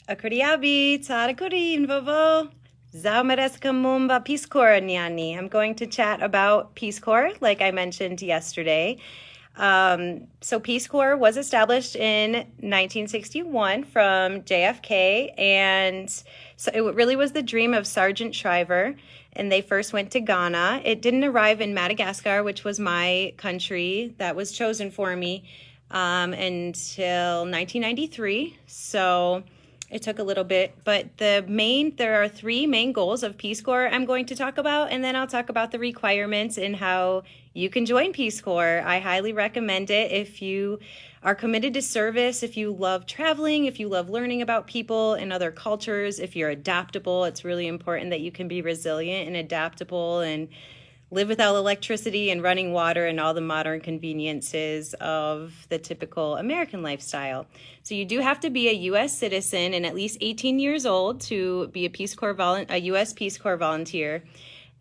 Akuriabi, Tsarakuri, Nvovo, Zaumereskamumba Peace Corps Nyani. I'm going to chat about Peace Corps, like I mentioned yesterday. So Peace Corps was established in 1961 from JFK, and so it really was the dream of Sergeant Shriver, and they first went to Ghana. It didn't arrive in Madagascar, which was my country that was chosen for me, until 1993. So it took a little bit, but there are three main goals of Peace Corps I'm going to talk about, and then I'll talk about the requirements and how you can join Peace Corps. I highly recommend it if you are committed to service, if you love traveling, if you love learning about people and other cultures, if you're adaptable. It's really important that you can be resilient and adaptable and live without electricity and running water and all the modern conveniences of the typical American lifestyle. So you do have to be a U.S. citizen and at least 18 years old to be a U.S. Peace Corps volunteer.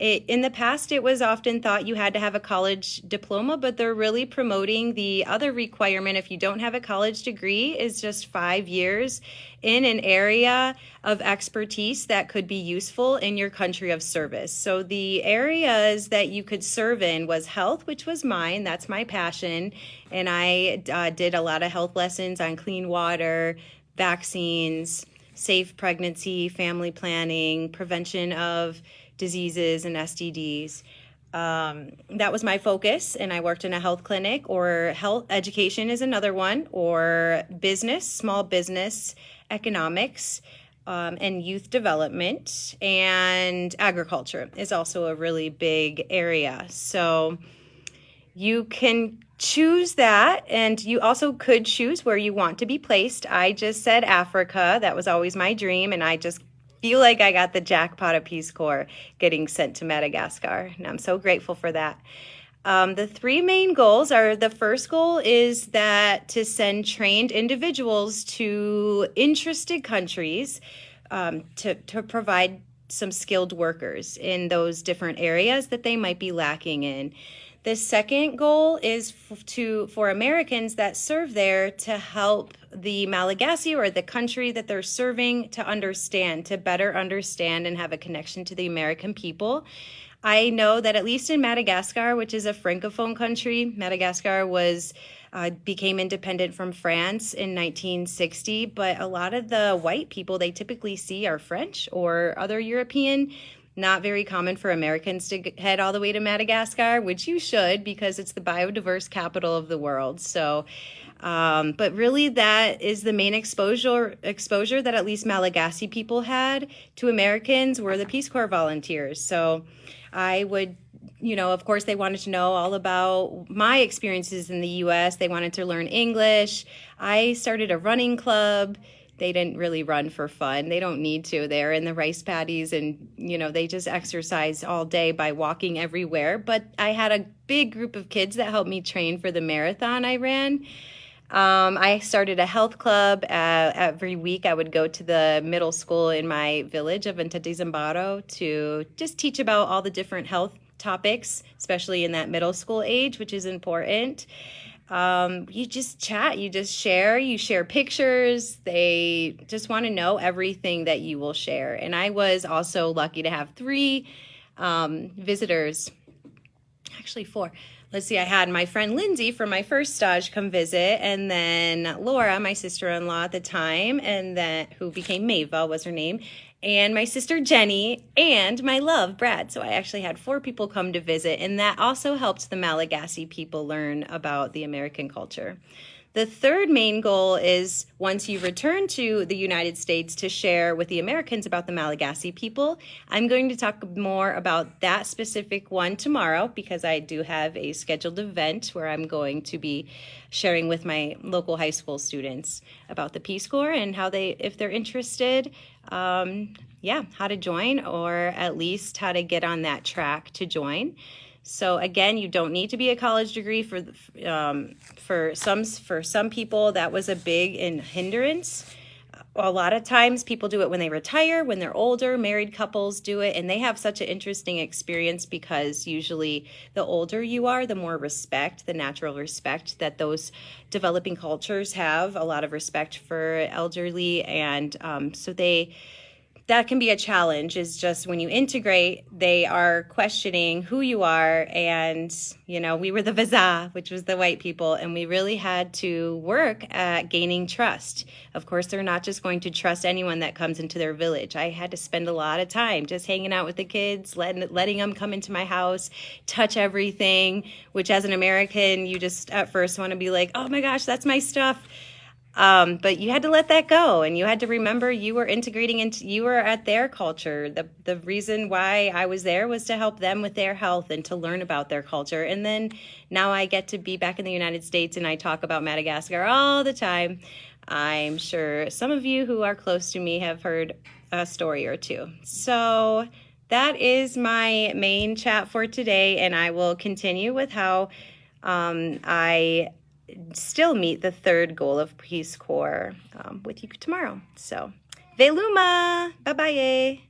In the past, it was often thought you had to have a college diploma, but they're really promoting the other requirement. If you don't have a college degree, is just 5 years in an area of expertise that could be useful in your country of service. So the areas that you could serve in was health, which was mine. That's my passion. And I did a lot of health lessons on clean water, vaccines, safe pregnancy, family planning, prevention of diseases and STDs. That was my focus, and I worked in a health clinic, or health education is another one, or business, small business, economics, and youth development, and agriculture is also a really big area. So you can choose that, and you also could choose where you want to be placed. I just said Africa. That was always my dream, and I just feel like I got the jackpot of Peace Corps getting sent to Madagascar, and I'm so grateful for that. The three main goals are, the first goal is that to send trained individuals to interested countries to provide some skilled workers in those different areas that they might be lacking in. The second goal is for Americans that serve there to help the Malagasy, or the country that they're serving, to better understand and have a connection to the American people. I know that at least in Madagascar, which is a Francophone country, Madagascar became independent from France in 1960, but a lot of the white people they typically see are French or other European. Not very common for Americans to head all the way to Madagascar, which you should, because it's the biodiverse capital of the world. So, but really that is the main exposure that at least Malagasy people had to Americans were the Peace Corps volunteers. So I would, of course, they wanted to know all about my experiences in the U.S. They wanted to learn English. I started a running club. They didn't really run for fun. They don't need to. They're in the rice paddies, and, they just exercise all day by walking everywhere. But I had a big group of kids that helped me train for the marathon I ran. I started a health club. Every week I would go to the middle school in my village of Ntatizimbaro to just teach about all the different health topics, especially in that middle school age, which is important. You just chat, you share pictures. They just want to know everything that you will share. And I was also lucky to have three visitors, actually four. Let's see, I had my friend Lindsay from my first stage come visit, and then Laura, my sister-in-law at the time, and then who became Mava was her name, and my sister Jenny, and my love, Brad. So I actually had 4 people come to visit, and that also helped the Malagasy people learn about the American culture. The third main goal is, once you return to the United States, to share with the Americans about the Malagasy people. I'm going to talk more about that specific one tomorrow, because I do have a scheduled event where I'm going to be sharing with my local high school students about the Peace Corps and how if they're interested, how to join, or at least how to get on that track to join. So again, you don't need to be a college degree for some people. That was a big hindrance, a lot of times people do it when they retire, when they're older, married couples do it, and they have such an interesting experience because usually the older you are, the more respect, the natural respect that those developing cultures have, a lot of respect for elderly, and so that can be a challenge, is just when you integrate, they are questioning who you are. And, we were the Vaza, which was the white people, and we really had to work at gaining trust. Of course, they're not just going to trust anyone that comes into their village. I had to spend a lot of time just hanging out with the kids, letting them come into my house, touch everything, which as an American, you just at first want to be like, oh my gosh, that's my stuff. But you had to let that go, and you had to remember you were you were at their culture. The reason why I was there was to help them with their health and to learn about their culture. And then now I get to be back in the United States, and I talk about Madagascar all the time. I'm sure some of you who are close to me have heard a story or two. So that is my main chat for today, and I will continue with how I still meet the third goal of Peace Corps with you tomorrow. So, Veluma! Bye-bye!